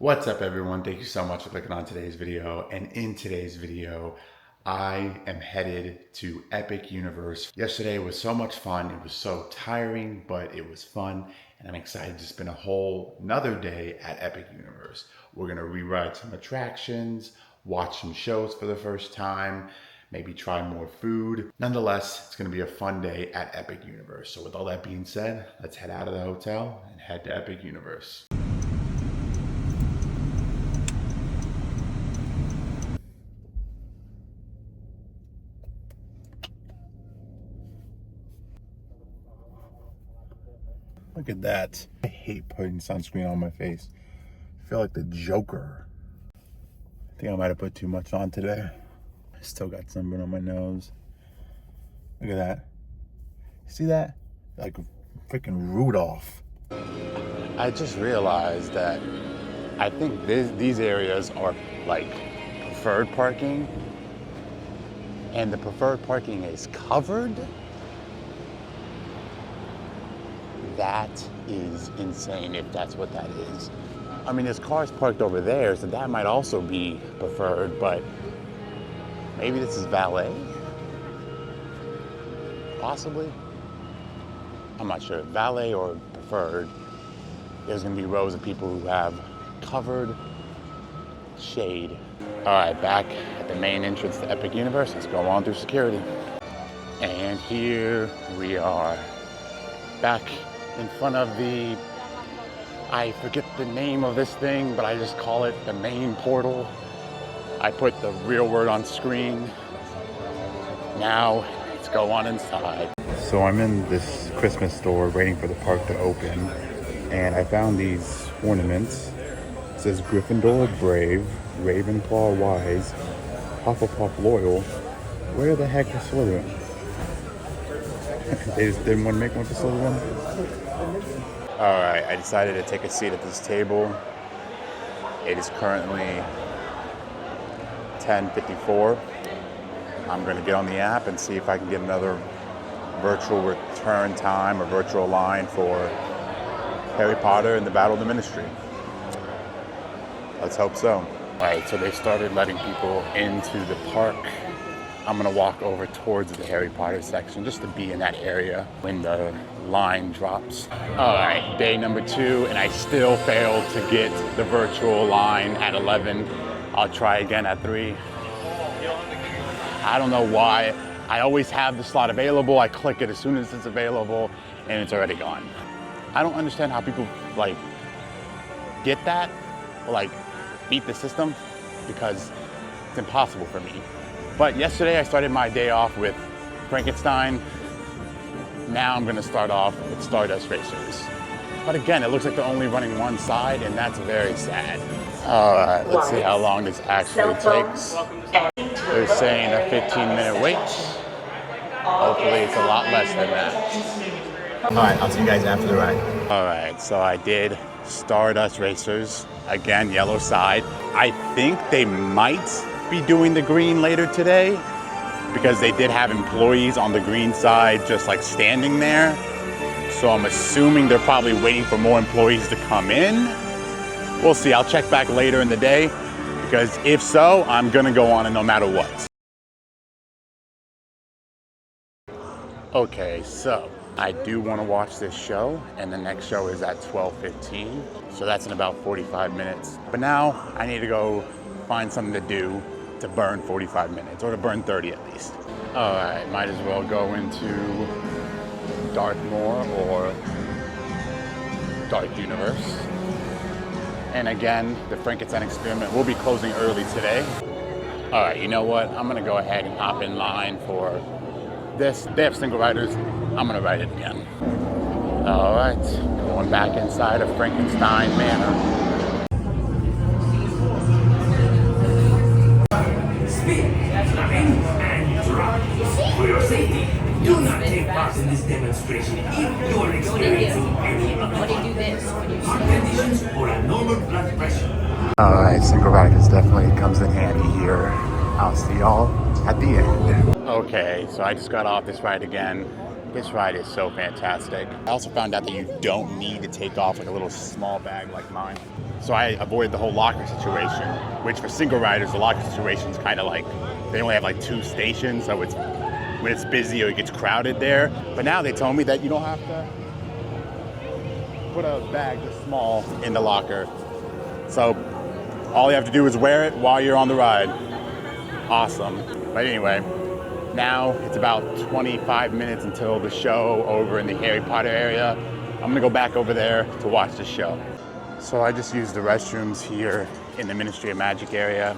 What's up everyone? Thank you so much for clicking on today's video. And in today's video, I am headed to Epic Universe. Yesterday was so much fun. It was so tiring, but it was fun. And I'm excited to spend a whole another day at Epic Universe. We're gonna rewrite some attractions, watch some shows for the first time, maybe try more food. Nonetheless, it's gonna be a fun day at Epic Universe. So with all that being said, let's head out of the hotel and head to Epic Universe. Look at that. I hate putting sunscreen on my face. I feel like the Joker. I think I might have put too much on today. I still got sunburn on my nose. Look at that. See that? Like freaking Rudolph. I just realized that I think these areas are like preferred parking. And the preferred parking is covered. That is insane if that's what that is. I mean, there's cars parked over there, so that might also be preferred, but maybe this is valet? Possibly? I'm not sure. Valet or preferred. There's gonna be rows of people who have covered shade. All right, back at the main entrance to Epic Universe. Let's go on through security. And here we are, back in front of the, I forget the name of this thing, but I just call it the main portal. I put the real word on screen. Now, let's go on inside. So I'm in this Christmas store waiting for the park to open, and I found these ornaments. It says Gryffindor Brave, Ravenclaw Wise, Hufflepuff Loyal. Where the heck is Slytherin? They just didn't want to make one for Slytherin? All right, I decided to take a seat at this table. It is currently 10:54. I'm gonna get on the app and see if I can get another virtual return time or virtual line for Harry Potter and the Battle of the Ministry. Let's hope so. All right, so they started letting people into the park. I'm gonna walk over towards the Harry Potter section just to be in that area when the line drops. All right, day number 2, and I still failed to get the virtual line at 11. I'll try again at 3. I don't know why. I always have the slot available. I click it as soon as it's available, and it's already gone. I don't understand how people like get that or like beat the system, because it's impossible for me. But yesterday I started my day off with Frankenstein. Now I'm gonna start off with Stardust Racers. But again, it looks like they're only running one side, and that's very sad. All right, let's see how long this actually takes. They're saying a 15-minute wait. Hopefully it's a lot less than that. All right, I'll see you guys after the ride. All right, so I did Stardust Racers. Again, yellow side. I think they might be doing the green later today, because they did have employees on the green side just like standing there. So I'm assuming they're probably waiting for more employees to come in. We'll see. I'll check back later in the day, because if so, I'm gonna go on it no matter what. Okay, so I do want to watch this show, and the next show is at 12:15, so that's in about 45 minutes. But now I need to go find something to do to burn 45 minutes, or to burn 30 at least. All right, might as well go into Darkmoor or Dark Universe. And again, the Frankenstein experiment will be closing early today. All right, you know what? I'm gonna go ahead and hop in line for this. They have single riders. I'm gonna ride it again. All right, going back inside of Frankenstein Manor. For your safety, do not take part in this demonstration if you are experiencing any heart conditions or abnormal blood pressure. All right, single riders definitely comes in handy here. I'll see y'all at the end. Okay, so I just got off this ride again. This ride is so fantastic. I also found out that you don't need to take off like a little small bag like mine. So I avoided the whole locker situation, which for single riders, the locker situation is kind of like, they only have like 2 stations, so it's when it's busy or it gets crowded there. But now they told me that you don't have to put a bag this small in the locker. So all you have to do is wear it while you're on the ride. Awesome. But anyway, now it's about 25 minutes until the show over in the Harry Potter area. I'm gonna go back over there to watch the show. So I just used the restrooms here in the Ministry of Magic area,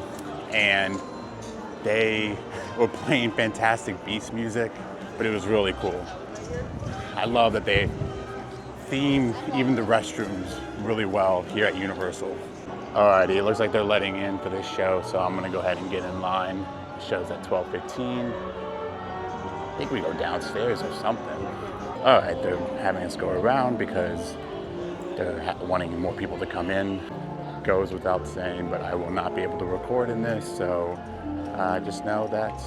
and they were playing Fantastic Beasts music, but it was really cool. I love that they theme even the restrooms really well here at Universal. Alrighty, it looks like they're letting in for this show, so I'm gonna go ahead and get in line. The show's at 12:15. I think we go downstairs or something. Alright, they're having us go around because they're wanting more people to come in. Goes without saying, but I will not be able to record in this, so just know that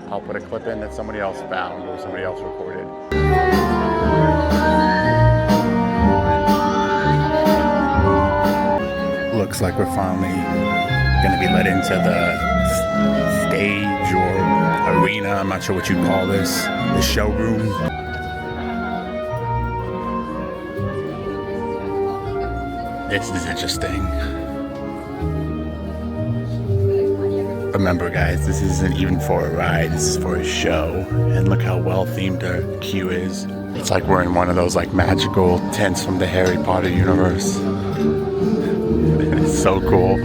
I'll put a clip in that somebody else found or somebody else recorded. Looks like we're finally gonna be let into the stage or arena. I'm not sure what you call this, the showroom. This is interesting. Remember guys, this isn't even for a ride, this is for a show. And look how well themed our queue is. It's like we're in one of those like magical tents from the Harry Potter universe. It's so cool.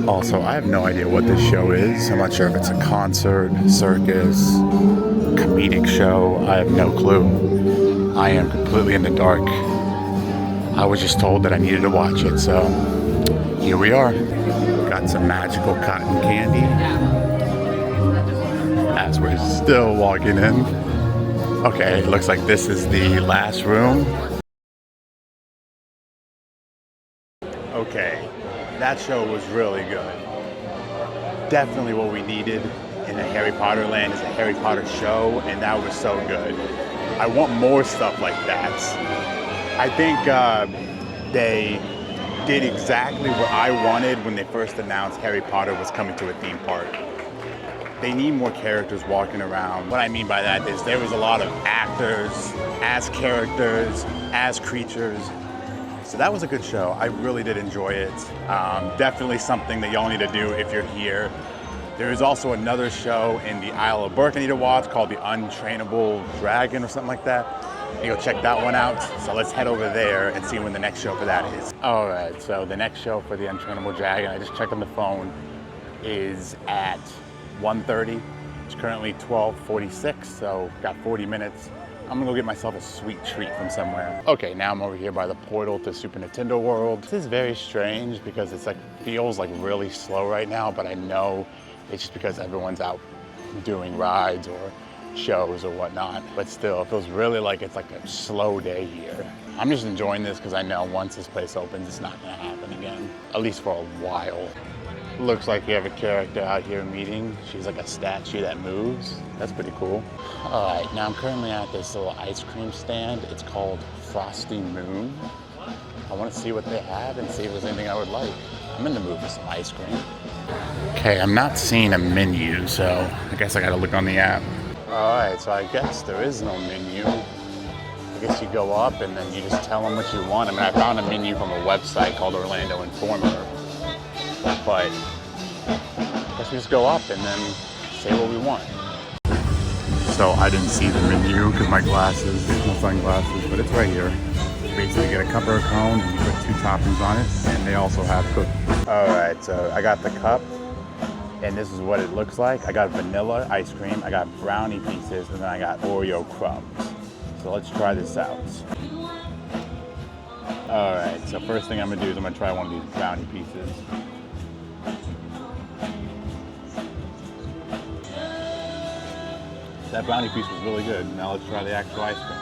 Also, I have no idea what this show is. I'm not sure if it's a concert, circus, comedic show. I have no clue. I am completely in the dark. I was just told that I needed to watch it, so here we are. Got some magical cotton candy. As we're still walking in. Okay, it looks like this is the last room. Okay, that show was really good. Definitely what we needed in a Harry Potter land is a Harry Potter show, and that was so good. I want more stuff like that. I think they did exactly what I wanted when they first announced Harry Potter was coming to a theme park. They need more characters walking around. What I mean by that is there was a lot of actors as characters, as creatures. So that was a good show. I really did enjoy it. Definitely something that y'all need to do if you're here. There is also another show in the Isle of Berk I need to watch called The Untrainable Dragon or something like that. You go check that one out. So let's head over there and see when the next show for that is. All right, so the next show for The Untrainable Dragon, I just checked on the phone, is at 1:30. It's currently 12:46, so got 40 minutes. I'm gonna go get myself a sweet treat from somewhere. Okay, now I'm over here by the portal to Super Nintendo World. This is very strange because it's like, feels like really slow right now, but I know it's just because everyone's out doing rides or shows or whatnot. But still, it feels really like it's like a slow day here. I'm just enjoying this because I know once this place opens, it's not gonna happen again, at least for a while. Looks like you have a character out here meeting. She's like a statue that moves. That's pretty cool. All right, now I'm currently at this little ice cream stand. It's called Frosty Moon. I want to see what they have and see if there's anything I would like. I'm in the mood for some ice cream. Okay, I'm not seeing a menu, so I guess I gotta look on the app. All right, so I guess there is no menu. I guess you go up and then you just tell them what you want. I mean, I found a menu from a website called Orlando Informer. But I guess we just go up and then say what we want. So I didn't see the menu because my sunglasses, but it's right here. You basically get a cup or a cone and you put 2 toppings on it, and they also have cookies. All right, so I got the cup, and this is what it looks like. I got vanilla ice cream, I got brownie pieces, and then I got Oreo crumbs. So let's try this out. All right, so first thing I'm gonna do is I'm gonna try one of these brownie pieces. That brownie piece was really good. Now let's try the actual ice cream.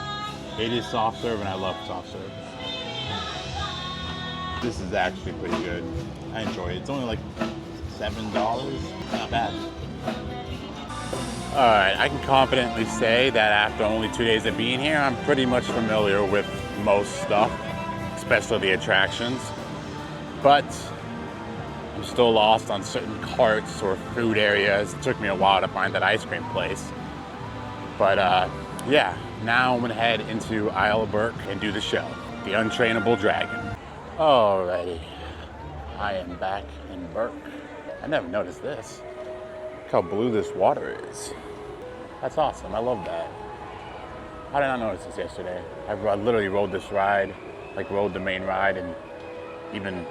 It is soft serve and I love soft serve. This is actually pretty good. I enjoy it. It's only like $7. Not bad. Alright, I can confidently say that after only 2 days of being here, I'm pretty much familiar with most stuff, especially the attractions. But I'm still lost on certain carts or food areas. It took me a while to find that ice cream place. But yeah, now I'm gonna head into Isle of Burke and do the show, The Untrainable Dragon. Alrighty, I am back in Burke. I never noticed this. Look how blue this water is. That's awesome, I love that. How did I not notice this yesterday? I literally rode this ride, like rode the main ride and even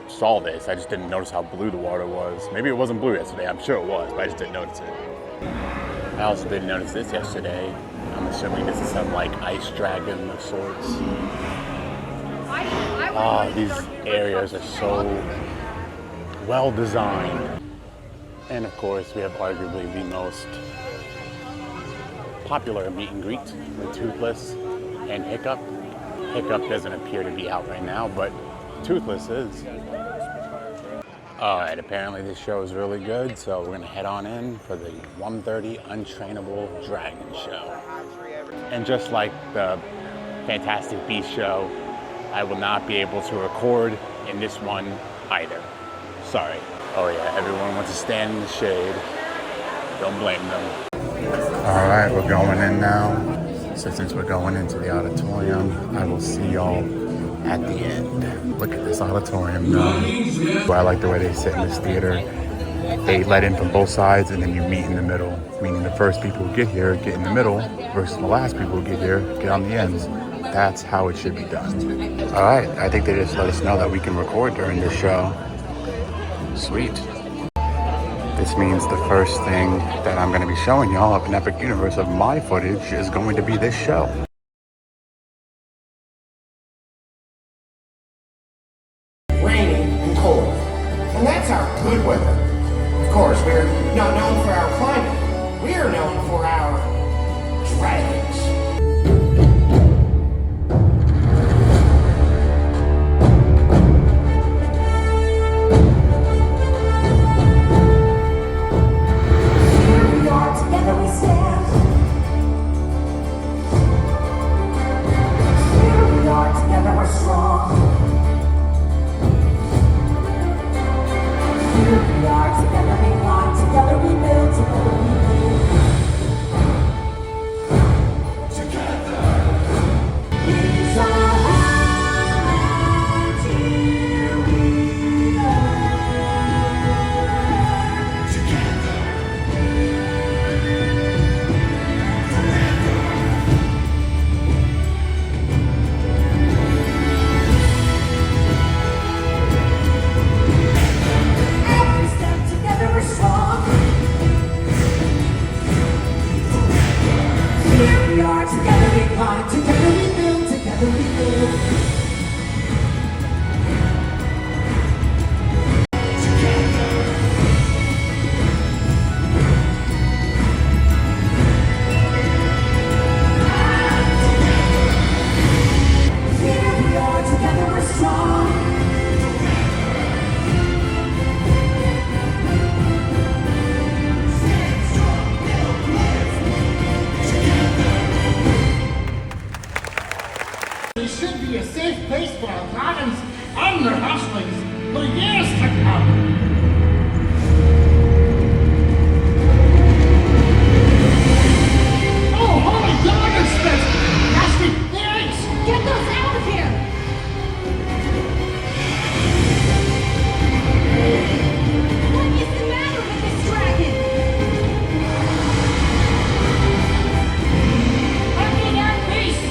saw this. I just didn't notice how blue the water was. Maybe it wasn't blue yesterday, I'm sure it was, but I just didn't notice it. I also didn't notice this yesterday. I'm assuming this is some like ice dragon of sorts. These areas are so well designed. And of course, we have arguably the most popular meet and greet with Toothless and Hiccup. Hiccup doesn't appear to be out right now, but Toothless is. Alright, apparently this show is really good, so we're gonna head on in for the 1:30 Untrainable Dragon show. And just like the Fantastic Beasts show, I will not be able to record in this one either. Sorry. Oh yeah, everyone wants to stand in the shade. Don't blame them. Alright, we're going in now. So since we're going into the auditorium, I will see y'all at the end. Look at this auditorium though. I like the way they sit in this theater. They let in from both sides and then you meet in the middle. Meaning the first people who get here get in the middle versus the last people who get here get on the ends. That's how it should be done. Alright, I think they just let us know that we can record during this show. Sweet. This means the first thing that I'm going to be showing y'all up in Epic Universe of my footage is going to be this show. Rainy and cold. And that's our good weather. Of course, we're not known for our climate. We are known for our dragons. It should be a safe place for our dragons and their hatchlings for years to come. Get those out of here! What is the matter with this dragon? I need our peace!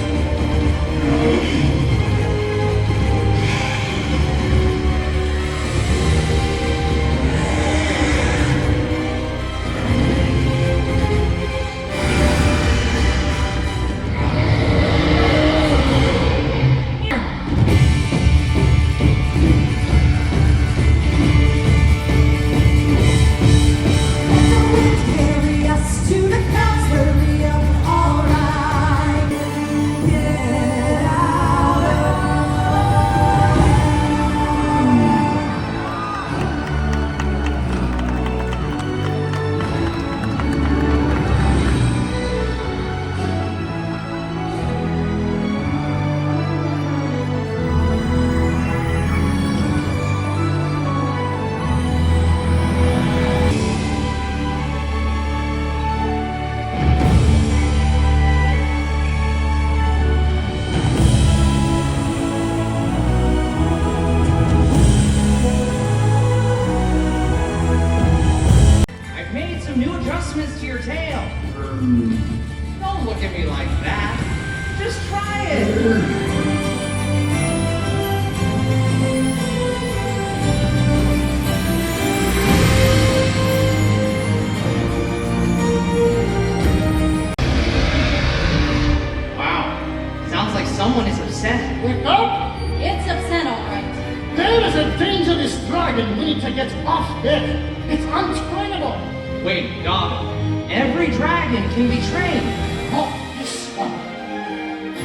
There's a dangerous dragon we need to get off here. It's untrainable. Wait, Dom. Every dragon can be trained. Not this one.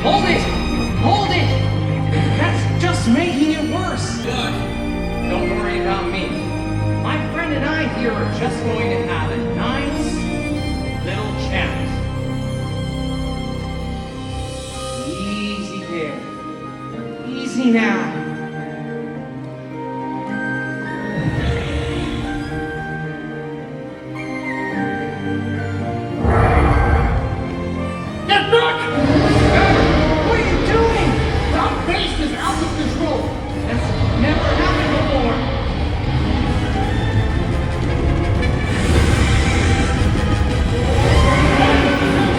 Hold it! Hold it! That's just making it worse. What? Don't worry about me. My friend and I here are just going to have a nice little chat. Easy there. Easy now. Get back! What are you doing? Our base is out of control. That's never happened before.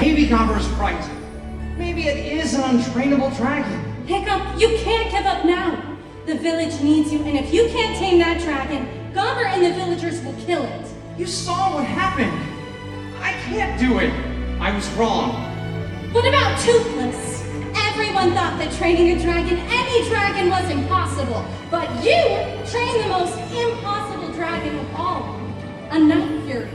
Maybe Gobber's right. Maybe it is an untrainable dragon. Hiccup, you can't give up now. The village needs you, and if you can't tame that dragon, Gobber and the villagers will kill it. You saw what happened. I can't do it. I was wrong. What about Toothless? Everyone thought that training a dragon, any dragon, was impossible. But you trained the most impossible dragon of all, a Night Fury.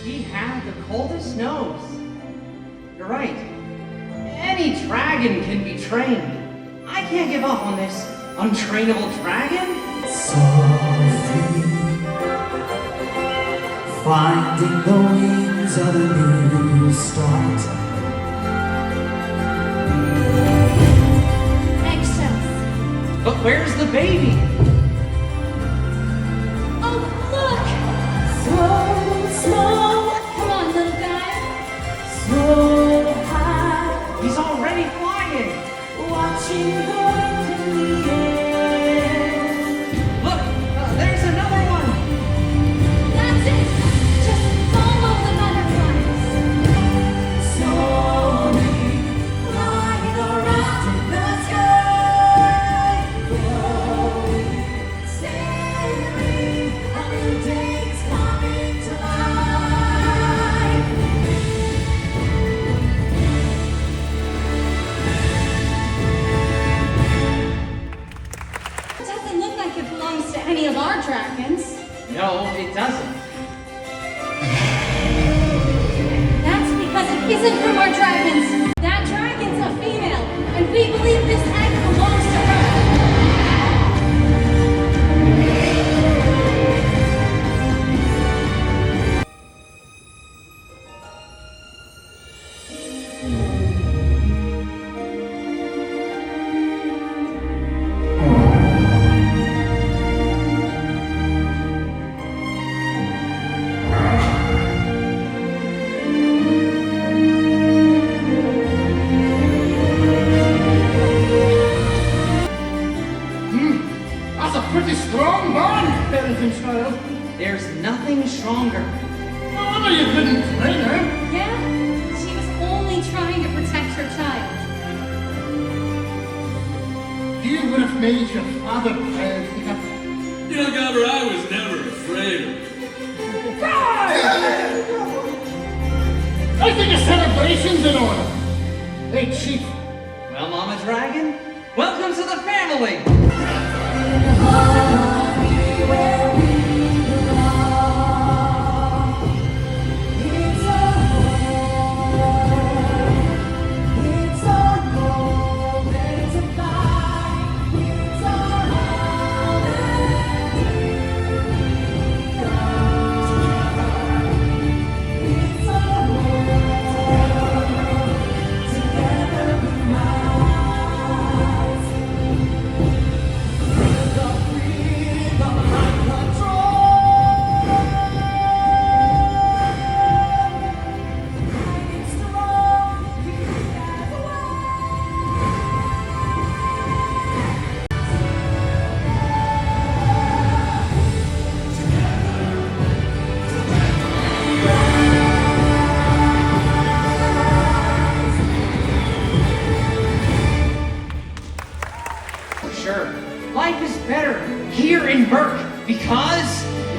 He had the coldest nose. You're right. Any dragon can be trained. I can't give up on this untrainable dragon. Softly finding the wings of a new start. Eggshells. But where's the baby? Oh, look! So small, Come on, little guy. so high, He's already flying. watching the wind in the air. Look, there's another one. That's it. Just follow the butterflies. Slowly flying around in the sky, glowing, staring, a new day's coming to life. It doesn't look like it belongs to any of our dragons. No, it doesn't. That's because it isn't from our dragons. That dragon's a female, and we believe this egg belongs to her. That's a pretty strong bond, Parenting child. There's nothing stronger. No wonder you didn't train her. Yeah? She was only trying to protect her child. You would have made your father proud, Hiccup. You know, Gobber, I was never afraid of it. I think a celebration's in order. Hey, Chief. Well, Mama Dragon, welcome to the family. Where we belong, it's a home, it's our moment to find, it's our home and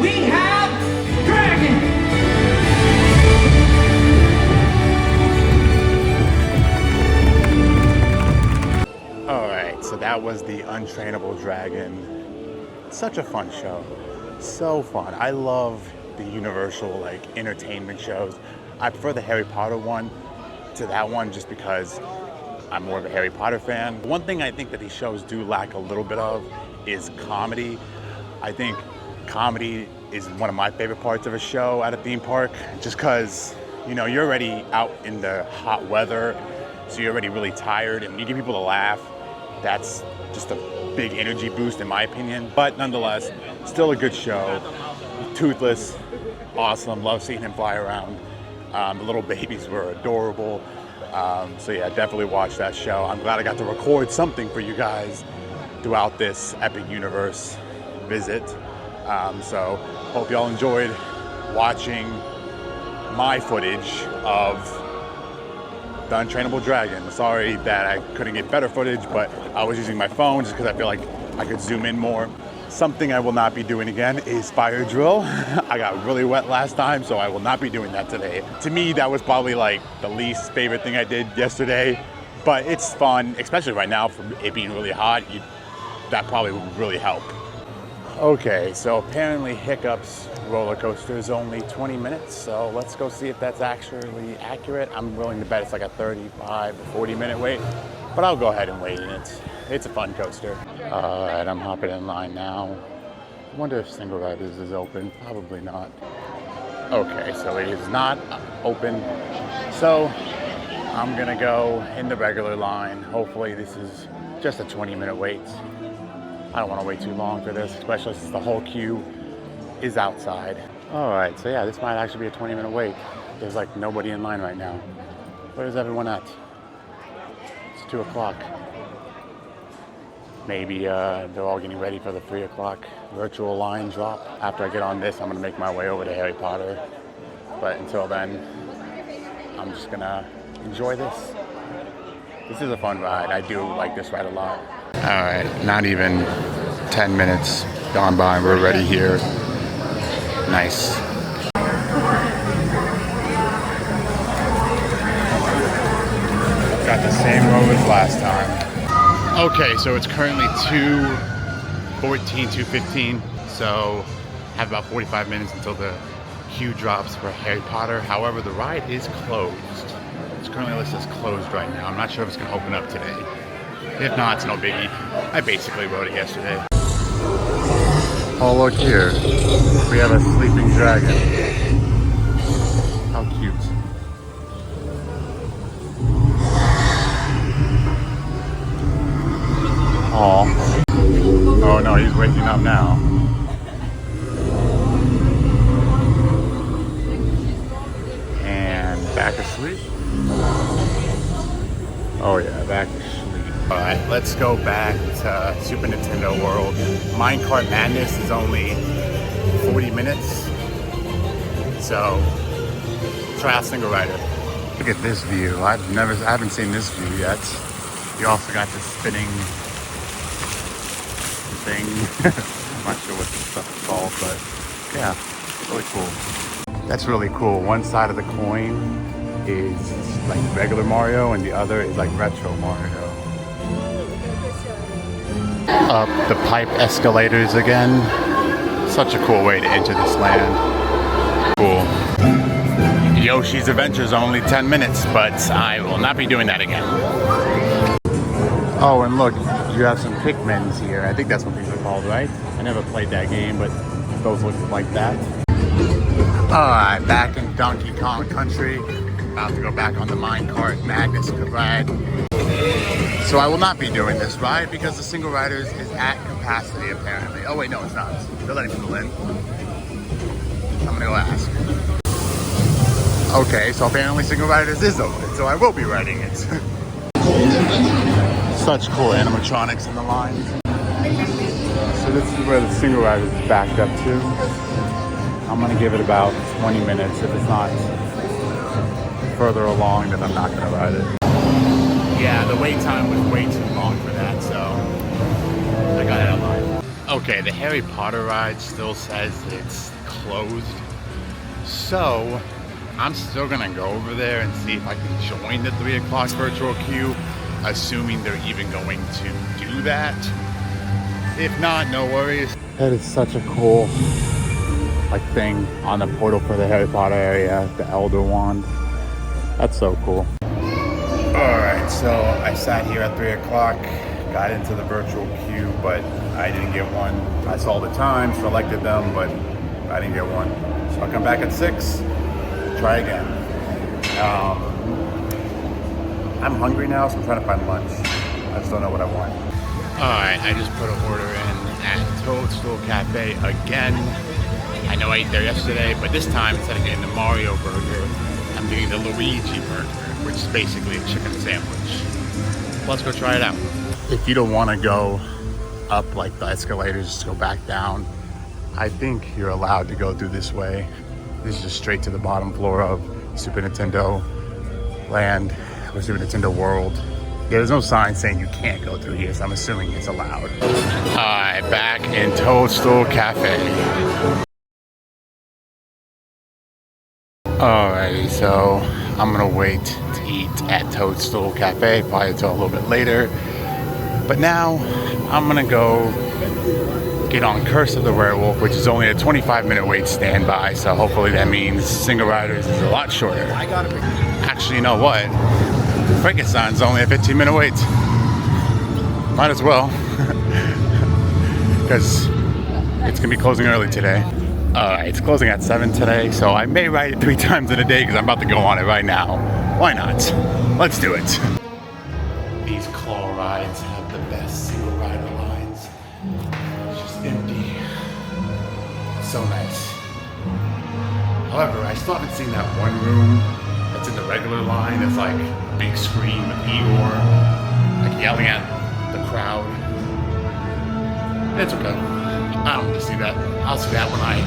we have Dragon! Alright, so that was the Untrainable Dragon. Such a fun show. So fun. I love the Universal like entertainment shows. I prefer the Harry Potter one to that one just because I'm more of a Harry Potter fan. One thing I think that these shows do lack a little bit of is comedy. I think comedy is one of my favorite parts of a show at a theme park, just because, you know, you're already out in the hot weather, so you're already really tired, and you get people to laugh. That's just a big energy boost in my opinion, but nonetheless, still a good show. Toothless, awesome, love seeing him fly around. The little babies were adorable. So yeah, definitely watch that show. I'm glad I got to record something for you guys throughout this Epic Universe visit. So hope y'all enjoyed watching my footage of the Untrainable Dragon. Sorry that I couldn't get better footage, but I was using my phone just because I feel like I could zoom in more. Something I will not be doing again is fire drill. I got really wet last time, so I will not be doing that today. To me, that was probably like the least favorite thing I did yesterday, but it's fun, especially right now for it being really hot. That probably would really help. Okay, so apparently Hiccups roller coaster is only 20 minutes, so let's go see if that's actually accurate. I'm willing to bet it's like a 35 to 40 minute wait, but I'll go ahead and wait in it. It's a fun coaster. All right, I'm hopping in line now. I wonder if Single Riders is open. Probably not. Okay, so it is not open. So I'm gonna go in the regular line. Hopefully this is just a 20-minute wait. I don't want to wait too long for this, especially since the whole queue is outside. All right, so yeah, this might actually be a 20-minute wait. There's like nobody in line right now. Where's everyone at? It's 2 o'clock. Maybe they're all getting ready for the 3 o'clock virtual line drop. After I get on this, I'm gonna make my way over to Harry Potter. But until then, I'm just gonna enjoy this. This is a fun ride. I do like this ride a lot. All right, not even 10 minutes gone by and we're already here. Nice. Got the same row as last time. Okay, so it's currently 2:14, 2:15, so have about 45 minutes until the queue drops for Harry Potter. However, the ride is closed. It's currently listed as closed right now. I'm not sure if it's gonna open up today. If not, it's no biggie. I basically rode it yesterday. Oh, look here. We have a sleeping dragon. How cute. Oh. Oh no, he's waking up now. And back asleep. Oh yeah, back asleep. Alright, let's go back to Super Nintendo World. Minecart Madness is only 40 minutes. So try out Single Rider. Look at this view. I haven't seen this view yet. You also got the spinning thing. I'm not sure what this stuff is called, but yeah, really cool. That's really cool. One side of the coin is like regular Mario and the other is like retro Mario. Up the pipe escalators again. Such a cool way to enter this land. Cool. Yoshi's Adventure is only 10 minutes, but I will not be doing that again. Oh, and look, you have some Pikmins here. I think that's what these are called, right? I never played that game, but those look like that. Alright, back in Donkey Kong Country. About to go back on the Minecart Madness ride. So I will not be doing this ride because the Single Riders is at capacity apparently. Oh wait, no it's not. They're letting people in. I'm gonna go ask. Okay, so apparently Single Riders is open, so I will be riding it. Such cool animatronics in the line. So this is where the Single Riders is backed up to. I'm gonna give it about 20 minutes. If it's not further along, then I'm not gonna ride it. Yeah, the wait time was way too long for that, so I got it online. Okay, the Harry Potter ride still says it's closed. So, I'm still gonna go over there and see if I can join the 3 o'clock virtual queue, assuming they're even going to do that. If not, no worries. That is such a cool thing on the portal for the Harry Potter area, the Elder Wand. That's so cool. Alright, so I sat here at 3 o'clock, got into the virtual queue, but I didn't get one. I saw the time, selected them, but I didn't get one. So I'll come back at 6, try again. I'm hungry now, so I'm trying to find lunch. I just don't know what I want. Alright, I just put an order in at Toadstool Cafe again. I know I ate there yesterday, but this time instead of getting the Mario burger, I'm getting the Luigi burger, which is basically a chicken sandwich. Let's go try it out. If you don't want to go up like the escalators, just go back down. I think you're allowed to go through this way. This is just straight to the bottom floor of Super Nintendo Land or Super Nintendo World. Yeah, there's no sign saying you can't go through here, so I'm assuming it's allowed. Alright, back in Toadstool Cafe. Alrighty, so I'm gonna wait to eat at Toadstool Cafe, probably until a little bit later. But now, I'm gonna go get on Curse of the Werewolf, which is only a 25-minute wait standby, so hopefully that means single riders is a lot shorter. Actually, you know what? Frankenstein's only a 15-minute wait. Might as well. Because it's gonna be closing early today. It's closing at 7 today, so I may ride it 3 times in a day because I'm about to go on it right now. Why not? Let's do it. These claw rides have the best single rider lines. It's just empty. So nice. However, I still haven't seen that one room that's in the regular line. That's like a big screen with Igor, like yelling at the crowd. It's okay. I don't need to see that. I'll see that when I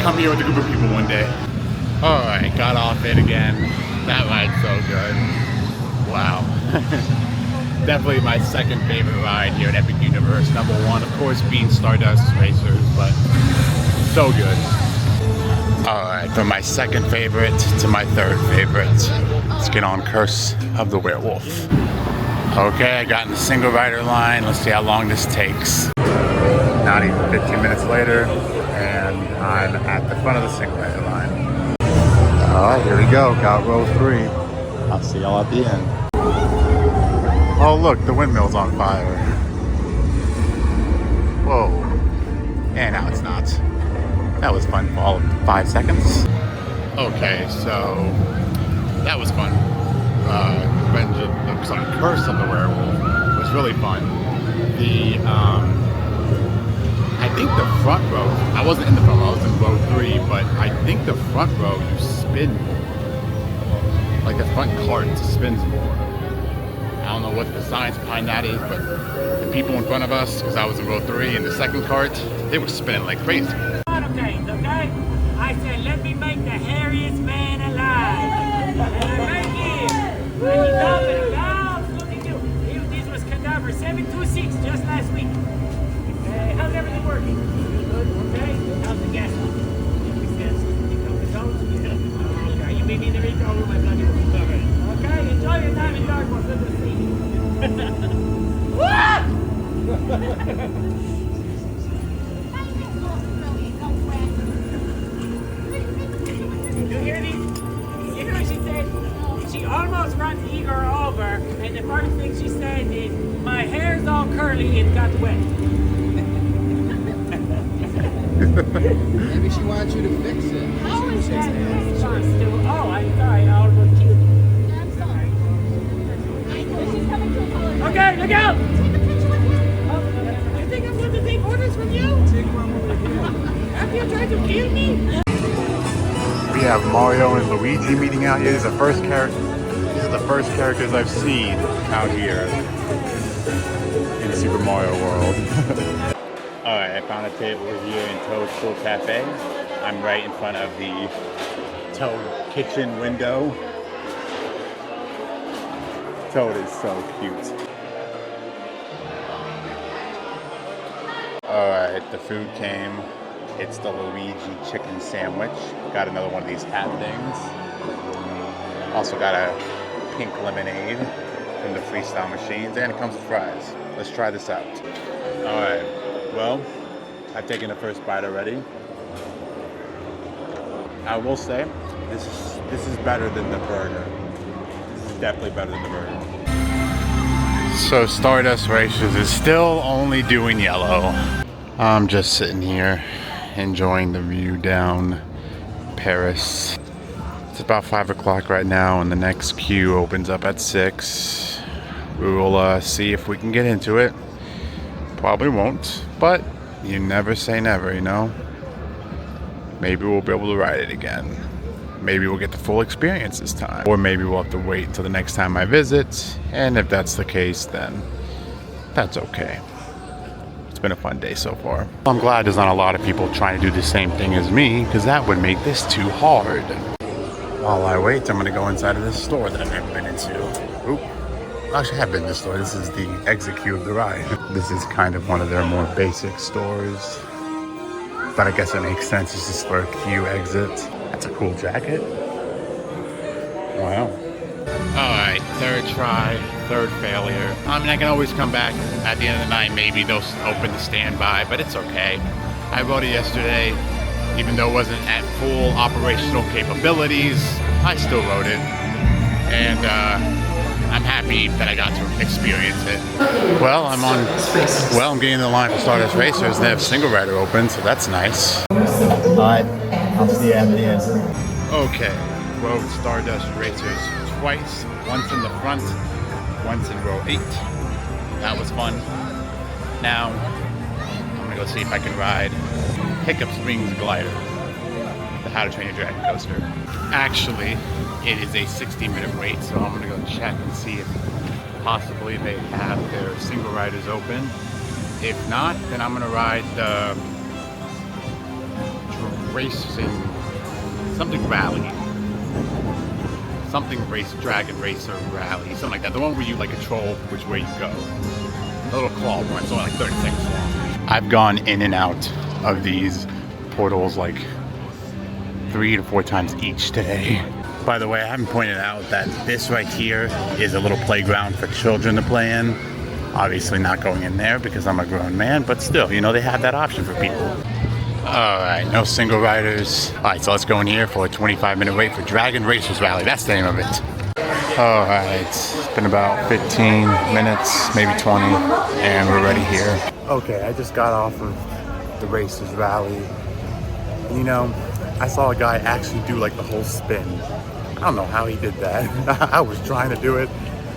come here with a group of people one day. Alright, got off it again. That ride's so good. Wow. Definitely my second favorite ride here at Epic Universe. Number 1, of course, being Stardust Racers, but so good. Alright, from my second favorite to my third favorite. Let's get on Curse of the Werewolf. Okay, I got in the single rider line. Let's see how long this takes. Not even 15 minutes later, and I'm at the front of the single rider line. Alright, here we go. Got row 3. I'll see y'all at the end. Oh look, the windmill's on fire. Whoa. And now it's not. That was fun for all of 5 seconds. Okay, so that was fun. Curse of the Werewolf was really fun. I think the front row, I wasn't in the front row, I was in row 3, but I think the front row you spin more. Like the front cart spins more. I don't know what the science behind that is, but the people in front of us, because I was in row 3, and the second cart, they were spinning like crazy. Okay? I said, let me make the hairiest man alive. And I'm right here. And he's up and about. Look at you. This was cadaver 726 just last week. How's everything working? Good, okay? How's the gas? Okay, you meet me in the recall room. I'm not going to cover it. Okay, enjoy your time in Dartmoor. Good to see you. What? You hear me? You hear what she said? She almost runs Igor over, and the first thing she said is, my hair's all curly, it got wet. Maybe she wants you to fix it. How is that response to? Oh, I'm sorry. I was cute. I'm sorry. She's coming to apologize. Okay, look out! Take a picture with you. You think I'm going to take orders from you? Take one over here. After you tried to kill me? We have Mario and Luigi meeting out here. These are the first characters I've seen out here in Super Mario World. Alright, I found a table here in Toadstool Cafe. I'm right in front of the Toad kitchen window. Toad is so cute. Alright, right, the food came. It's the Luigi chicken sandwich. Got another one of these hat things. Also got a pink lemonade from the freestyle machines, and it comes with fries. Let's try this out. All right, well, I've taken the first bite already. I will say, this is better than the burger. This is definitely better than the burger. So Stardust Racers is still only doing yellow. I'm just sitting here enjoying the view down Paris. It's about 5 o'clock right now, and the next queue opens up at 6. We will see if we can get into it. Probably won't, but you never say never, you know? Maybe we'll be able to ride it again. Maybe we'll get the full experience this time. Or maybe we'll have to wait until the next time I visit, and if that's the case, then that's okay. It's been a fun day so far. I'm glad there's not a lot of people trying to do the same thing as me, because that would make this too hard. While I wait, I'm gonna go inside of this store that I've never been into. Oop. Actually, I have been in this store. This is the exit queue of the ride. This is kind of one of their more basic stores. But I guess it makes sense. This is for a queue exit. That's a cool jacket. Wow. Alright, third try, third failure. I mean, I can always come back at the end of the night. Maybe they'll open the standby, but it's okay. I rode it yesterday. Even though it wasn't at full operational capabilities, I still rode it. And I'm happy that I got to experience it. Well, I'm getting in the line for Stardust Racers. They have single rider open, so that's nice. Alright, I'll see you at the end. Okay, rode Stardust Racers twice. Once in the front, once in row 8. That was fun. Now, I'm gonna go see if I can ride Hiccup Springs Glider, the How to Train Your Dragon coaster. Actually, it is a 60-minute wait, so I'm gonna go check and see if possibly they have their single riders open. If not, then I'm gonna ride the Dragon Racer Rally, something like that. The one where you like control which way you go. The little claw one, it's only like 30 seconds long. I've gone in and out of these portals like 3 to 4 times each today. By the way, I haven't pointed out that this right here is a little playground for children to play in. Obviously not going in there because I'm a grown man, but still, you know, they have that option for people. Alright, no single riders. Alright, so let's go in here for a 25-minute wait for Dragon Racers Rally. That's the name of it. Alright, it's been about 15 minutes, maybe 20, and we're ready here. Okay, I just got off of the Racers Rally. You know, I saw a guy actually do like the whole spin. I don't know how he did that. I was trying to do it.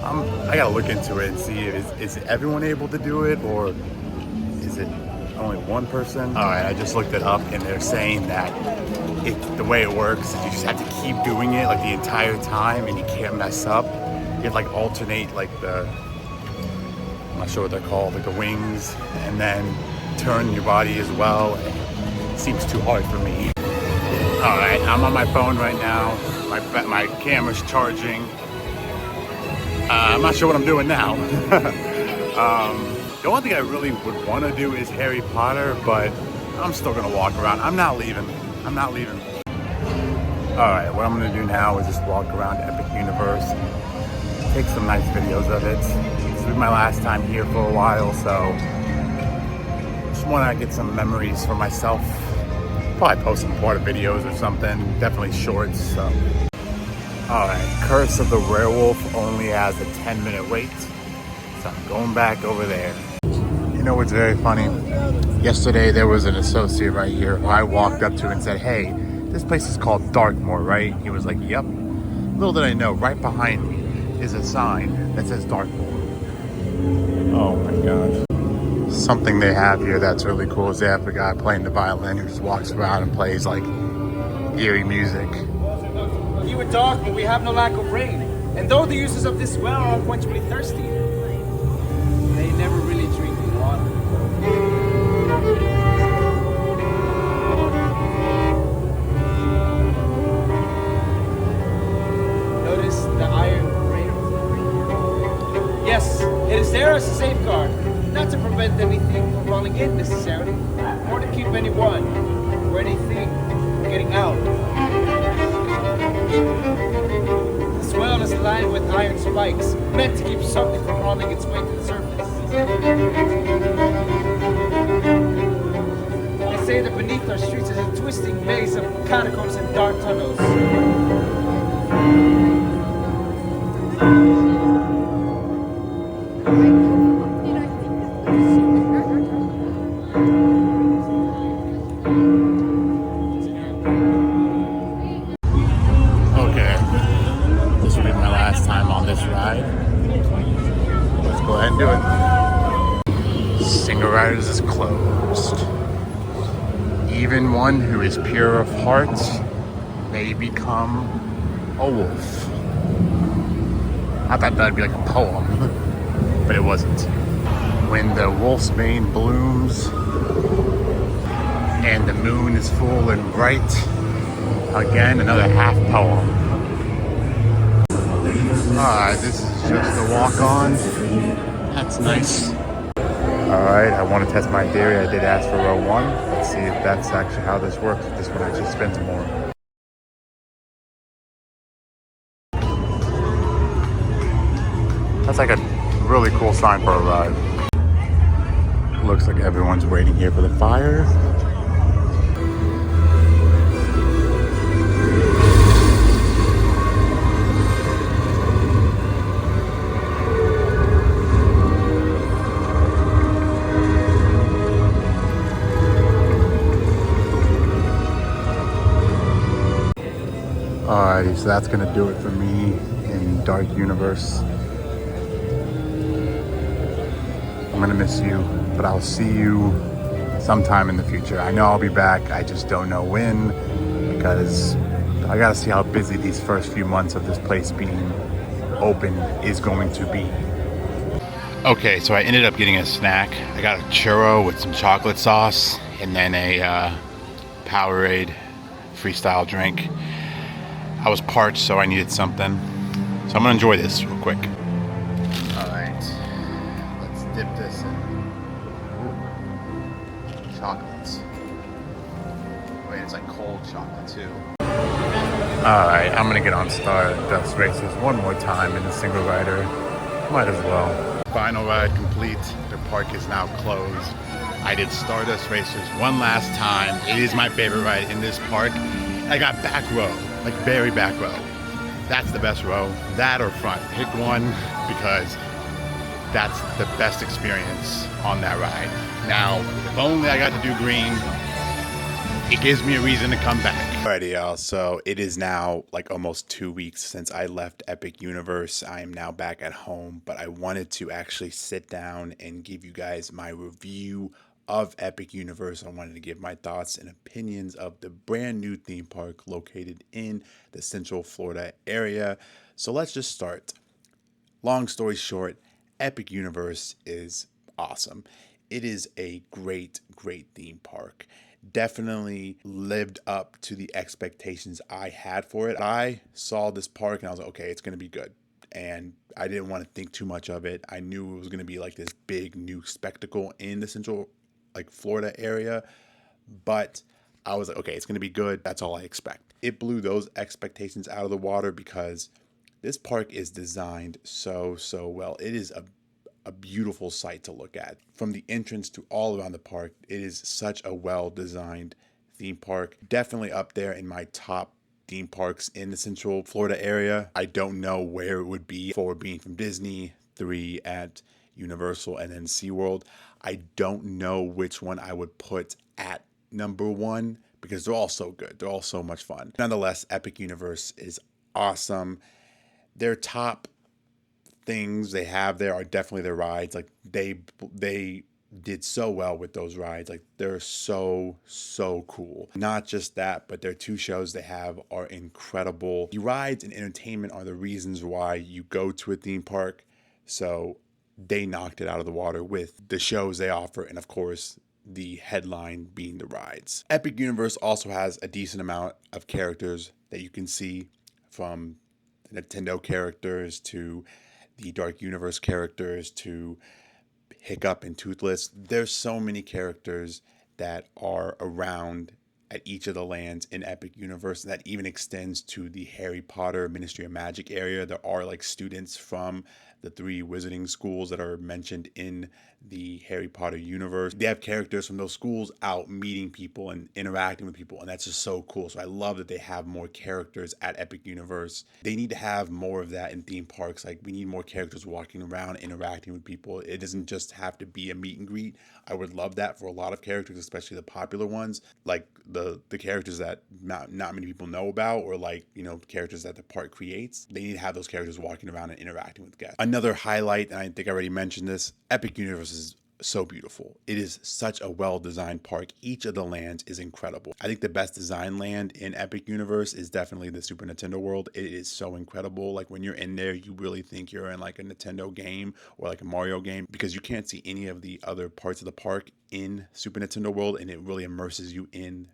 I gotta look into it and see is everyone able to do it, or is it only one person? All right, I just looked it up, and they're saying that the way it works is you just have to keep doing it like the entire time, and you can't mess up. You have like alternate like I'm not sure what they're called, like the wings, and then turn your body as well. It seems too hard for me. All right, I'm on my phone right now. My camera's charging. I'm not sure what I'm doing now. The only thing I really would want to do is Harry Potter, but I'm still gonna walk around. I'm not leaving. All right, what I'm gonna do now is just walk around Epic Universe, take some nice videos of it. This will be my last time here for a while, so just want to get some memories for myself. Probably post some part of videos or something, definitely shorts. So. Alright, Curse of the Werewolf only has a 10-minute wait, so I'm going back over there. You know what's very funny? Yesterday there was an associate right here who I walked up to and said, hey, this place is called Darkmoor, right? He was like, yep. Little did I know, right behind me is a sign that says Darkmoor. Oh my gosh. Something they have here that's really cool is they have a guy playing the violin who just walks around and plays like eerie music. You were dark, but we have no lack of rain. And though the users of this well are unquenchably thirsty, they never really drink water. Notice the iron rail. Yes, it is there as a safeguard, not to prevent anything from falling in necessarily. keep anyone or anything from getting out. This well is lined with iron spikes, meant to keep something from harming its way to the surface. They say that beneath our streets is a twisting maze of catacombs and dark tunnels. Okay, this will be my last time on this ride. Let's go ahead and do it. Single Riders is closed. Even one who is pure of heart may become a wolf. I thought that'd be like a poem, but it wasn't. When the wolf's mane blooms and the moon is full and bright, again, another half poem. Alright, this is just a walk on. That's nice. Alright, I want to test my theory. I did ask for row 1. Let's see if that's actually how this works, if this one actually spins more. That's like a really cool sign for a ride. Looks like everyone's waiting here for the fire. Alrighty, so that's gonna do it for me in Dark Universe. I'm gonna miss you, but I'll see you sometime in the future. I know I'll be back, I just don't know when, because I gotta see how busy these first few months of this place being open is going to be. Okay, so I ended up getting a snack. I got a churro with some chocolate sauce and then a Powerade freestyle drink. I was parched, so I needed something. So I'm gonna enjoy this real quick. All right, let's dip this in chocolates. Wait, it's like cold chocolate too. All right, I'm gonna get on Stardust Racers one more time in the single rider. Might as well. Final ride complete. The park is now closed. I did Stardust Racers one last time. It is my favorite ride in this park. I got back row, like very back row. That's the best row, that or front. Pick one because that's the best experience on that ride. Now, if only I got to do green, it gives me a reason to come back. Alrighty y'all, so it is now like almost 2 weeks since I left Epic Universe. I am now back at home, but I wanted to actually sit down and give you guys my review of Epic Universe. I wanted to give my thoughts and opinions of the brand new theme park located in the Central Florida area. So let's just start. Long story short, Epic Universe is awesome. It is a great theme park. Definitely lived up to the expectations I had for it. I saw this park and I was like, okay, it's gonna be good. And I didn't want to think too much of it. I knew it was gonna be like this big new spectacle in the Central Florida area, but I was like, okay, it's gonna be good. That's all I expect. It blew those expectations out of the water because this park is designed so well. It is a beautiful sight to look at. From the entrance to all around the park, it is such a well-designed theme park. Definitely up there in my top theme parks in the Central Florida area. I don't know where it would be, 4 being from Disney, 3 at Universal, and then SeaWorld. I don't know which one I would put at number 1 because they're all so good. They're all so much fun. Nonetheless, Epic Universe is awesome. Their top things they have there are definitely their rides. Like they did so well with those rides. Like they're so cool. Not just that, but their 2 shows they have are incredible. The rides and entertainment are the reasons why you go to a theme park. So they knocked it out of the water with the shows they offer, and of course the headline being the rides. Epic Universe also has a decent amount of characters that you can see, from Nintendo characters to the Dark Universe characters to Hiccup and Toothless. There's so many characters that are around at each of the lands in Epic Universe, and that even extends to the Harry Potter Ministry of Magic area. There are like students from the 3 wizarding schools that are mentioned in the Harry Potter universe. They have characters from those schools out meeting people and interacting with people, and that's just so cool. So I love that they have more characters at Epic Universe. They need to have more of that in theme parks. Like, we need more characters walking around, interacting with people. It doesn't just have to be a meet and greet. I would love that for a lot of characters, especially the popular ones, like the characters that not many people know about, or like, you know, characters that the park creates. They need to have those characters walking around and interacting with guests. Another highlight, and I think I already mentioned this, Epic Universe is so beautiful. It is such a well-designed park. Each of the lands is incredible. I think the best designed land in Epic Universe is definitely the Super Nintendo world. It is so incredible. Like, when you're in there, you really think you're in like a Nintendo game or like a Mario game, because you can't see any of the other parts of the park in Super Nintendo world, and it really immerses you in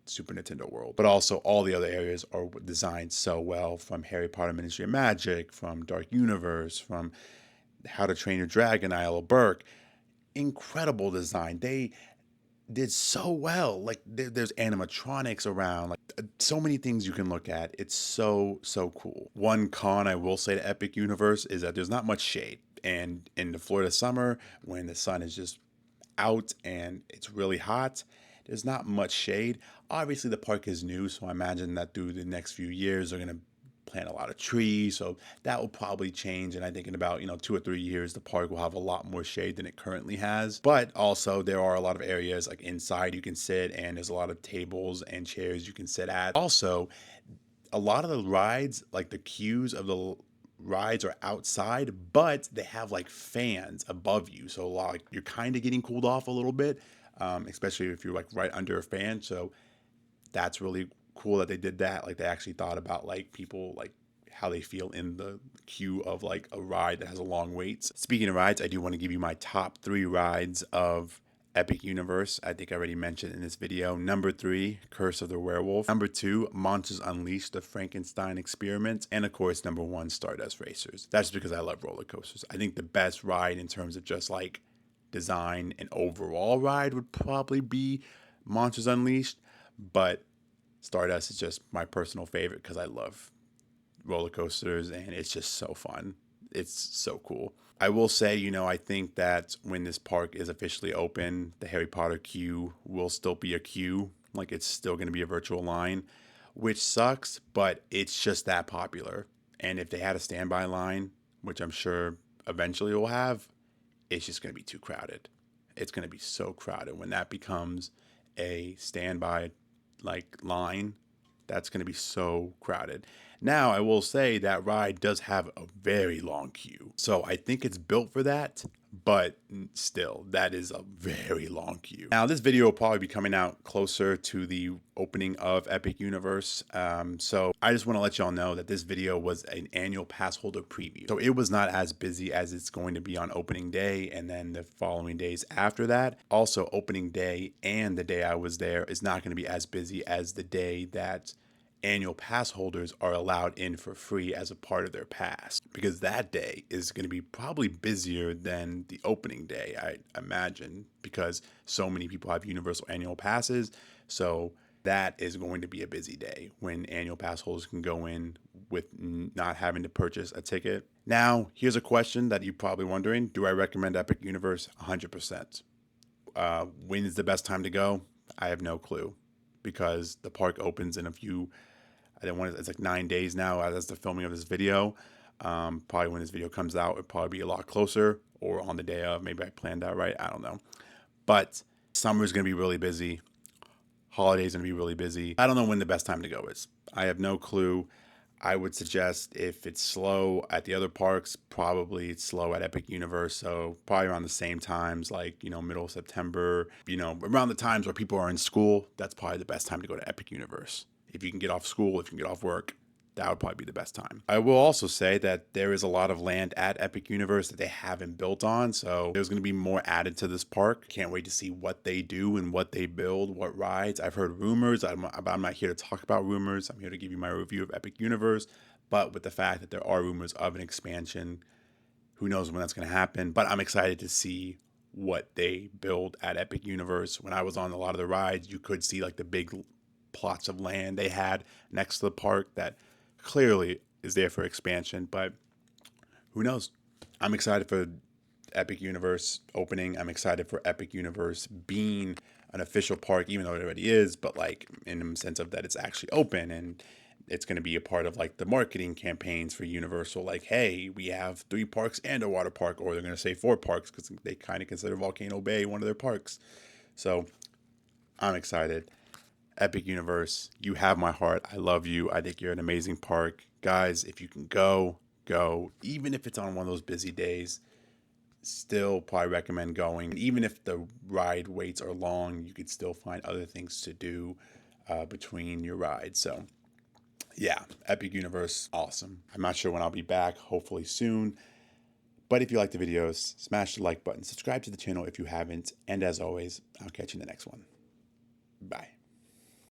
Super Nintendo world. But also all the other areas are designed so well, from Harry Potter Ministry of Magic, from Dark Universe, from How to Train Your Dragon, Isle Burke. Incredible design. They did so well. Like, there's animatronics around, like so many things you can look at. It's so cool. One con I will say to Epic Universe is that there's not much shade, and in the Florida summer, when the sun is just out and it's really hot, there's not much shade. Obviously the park is new, so I imagine that through the next few years they're going to plant a lot of trees, so that will probably change. And I think in about 2 or 3 years the park will have a lot more shade than it currently has. But also there are a lot of areas like inside you can sit, and there's a lot of tables and chairs you can sit at. Also, a lot of the rides, like the queues of the rides, are outside, but they have like fans above you, so like you're kind of getting cooled off a little bit, especially if you're like right under a fan. So that's really cool that they did that. Like, they actually thought about like people, like how they feel in the queue of like a ride that has a long wait. Speaking of rides, I do want to give you my top 3 rides of Epic Universe. I think I already mentioned in this video. Number 3, Curse of the Werewolf. Number 2, Monsters Unleashed, the Frankenstein Experiment. And of course, number 1, Stardust Racers. That's just because I love roller coasters. I think the best ride in terms of just like design and overall ride would probably be Monsters Unleashed, but Stardust is just my personal favorite because I love roller coasters and it's just so fun. It's so cool. I will say, I think that when this park is officially open, the Harry Potter queue will still be a queue. Like, it's still going to be a virtual line, which sucks, but it's just that popular. And if they had a standby line, which I'm sure eventually we'll have, it's just going to be too crowded. It's going to be so crowded. When that becomes a standby like line, that's going to be so crowded. Now, I will say that ride does have a very long queue, so I think it's built for that, but still, that is a very long queue. Now, this video will probably be coming out closer to the opening of Epic Universe, so I just want to let y'all know that this video was an annual pass holder preview. So it was not as busy as it's going to be on opening day and then the following days after that. Also, opening day and the day I was there is not going to be as busy as the day that annual pass holders are allowed in for free as a part of their pass, because that day is going to be probably busier than the opening day, I imagine, because so many people have universal annual passes. So that is going to be a busy day when annual pass holders can go in with not having to purchase a ticket. Now, here's a question that you're probably wondering. Do I recommend Epic Universe? 100%. When is the best time to go? I have no clue, because the park opens in it's like 9 days now as the filming of this video. Probably when this video comes out, it'll probably be a lot closer, or on the day of. Maybe I planned that right. I don't know. But summer is going to be really busy. Holidays going to be really busy. I don't know when the best time to go is. I have no clue. I would suggest, if it's slow at the other parks, probably it's slow at Epic Universe. So probably around the same times, like, middle of September, around the times where people are in school, that's probably the best time to go to Epic Universe. If you can get off school, if you can get off work, that would probably be the best time. I will also say that there is a lot of land at Epic Universe that they haven't built on, so there's going to be more added to this park. Can't wait to see what they do and what they build, what rides. I've heard rumors, but I'm not here to talk about rumors. I'm here to give you my review of Epic Universe, but with the fact that there are rumors of an expansion, who knows when that's going to happen. But I'm excited to see what they build at Epic Universe. When I was on a lot of the rides, you could see like the big plots of land they had next to the park that clearly is there for expansion, but who knows? I'm excited for Epic Universe opening. I'm excited for Epic Universe being an official park, even though it already is, but like in the sense of that it's actually open and it's going to be a part of like the marketing campaigns for Universal. Like, hey, we have 3 parks and a water park, or they're going to say 4 parks because they kind of consider Volcano Bay one of their parks. So I'm excited. Epic Universe, you have my heart. I love you. I think you're an amazing park. Guys, if you can go. Even if it's on one of those busy days, still probably recommend going. Even if the ride waits are long, you could still find other things to do between your rides. So yeah, Epic Universe, awesome. I'm not sure when I'll be back, hopefully soon. But if you like the videos, smash the like button, subscribe to the channel if you haven't, and as always, I'll catch you in the next one. Bye.